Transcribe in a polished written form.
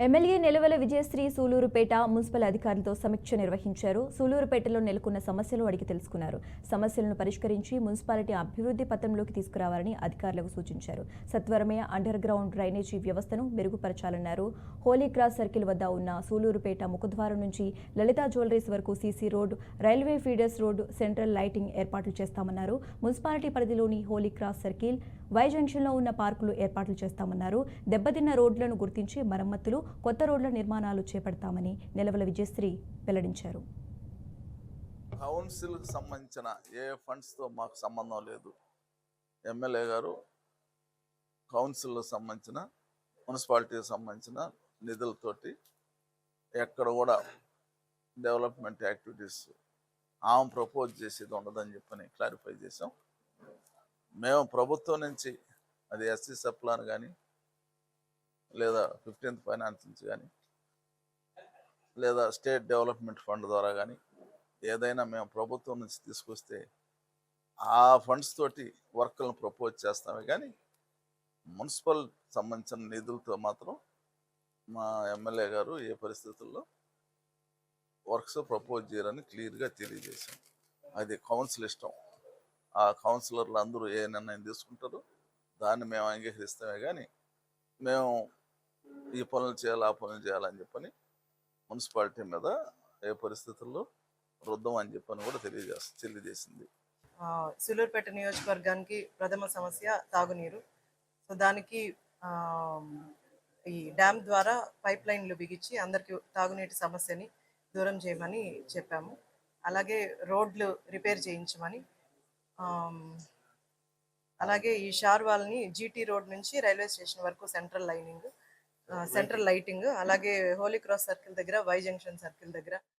MLA నిలవెల Vijayasri Sullurpeta municipal అధికారులతో సమీక్ష నిర్వహించారు. సూలూరుపేటలో నెలకొన్న సమస్యలు అడిగి తెలుసుకున్నారు. సమస్యలను పరిష్కరించి మున్సిపాలిటీ అభివృద్ధి పథంలోకి తీసుకురావాలని అధికారులకు సూచించారు. సత్వరమే అండర్ గ్రౌండ్ డ్రైనేజీ వ్యవస్థను మెరుగుపరచాలన్నారు. హోలీ క్రాస్ సర్కిల్ వద్ద ఉన్న సూలూరుపేట ముఖద్వారం నుంచి లలితా జ్యువెలరీస్ వరకు CC road, railway feeders road, central lighting ఏర్పాట్లు చేస్తామన్నారు. మున్సిపాలిటీ పరిధిలోని హోలీ క్రాస్ సర్కిల్, వై జంక్షన్లో ఉన్న పార్కులు ఏర్పాట్లు చేస్తామన్నారు. దెబ్బతిన్న రోడ్లను గుర్తించి మరమ్మతులు, కొత్త రోడ్ల నిర్మాణాలు చేపడతామని నిలవెల విజయశ్రీ వెల్లడించారు. కౌన్సిల్కి సంబంధించిన ఏ ఫండ్స్తో మాకు సంబంధం లేదు. ఎమ్మెల్యే గారు కౌన్సిల్కి సంబంధించిన, మున్సిపాలిటీకి సంబంధించిన నిధులతోటి ఎక్కడ కూడా డెవలప్మెంట్ యాక్టివిటీస్ ఆమె ప్రపోజ్ చేసేది ఉండదని చెప్పని క్లారిఫై చేసాం. మేము ప్రభుత్వం నుంచి అది ఎస్సీ సప్లాన్ కానీ, లేదా 15th ఫైనాన్స్ నుంచి కానీ, లేదా స్టేట్ డెవలప్మెంట్ ఫండ్ ద్వారా కానీ ఏదైనా మేము ప్రభుత్వం నుంచి తీసుకొస్తే ఆ ఫండ్స్ తోటి వర్క్లను ప్రపోజ్ చేస్తామే. కానీ మున్సిపల్ సంబంధించిన నిధులతో మాత్రం మా ఎమ్మెల్యే గారు ఏ పరిస్థితుల్లో వర్క్స్ ప్రపోజ్ చేయరని క్లియర్గా తెలియజేశాం. అది కౌన్సిల్ ఇష్టం. ఆ కౌన్సిలర్లు అందరూ ఏ నిర్ణయం తీసుకుంటారో దాన్ని మేము అంగీకరిస్తామే. కానీ మేము ఈ పనులు చేయాలి, ఆ పనులు చేయాలని చెప్పని మున్సిపాలిటీ మీద ఏ పరిస్థితుల్లో రుద్దం అని చెప్పని కూడా తెలియజేసింది. సూలూరుపేట నియోజకవర్గానికి ప్రథమ సమస్య తాగునీరు. సో దానికి ఈ డ్యామ్ ద్వారా పైప్ లైన్లు బిగించి అందరికీ తాగునీటి సమస్యని దూరం చేయమని చెప్పాము. అలాగే రోడ్లు రిపేర్ చేయించమని, అలాగే ఈ షార్ వాల్ని జీటీ రోడ్ నుంచి రైల్వే స్టేషన్ వరకు సెంట్రల్ లైటింగ్, అలాగే హోలీ క్రాస్ సర్కిల్ దగ్గర, వై జంక్షన్ సర్కిల్ దగ్గర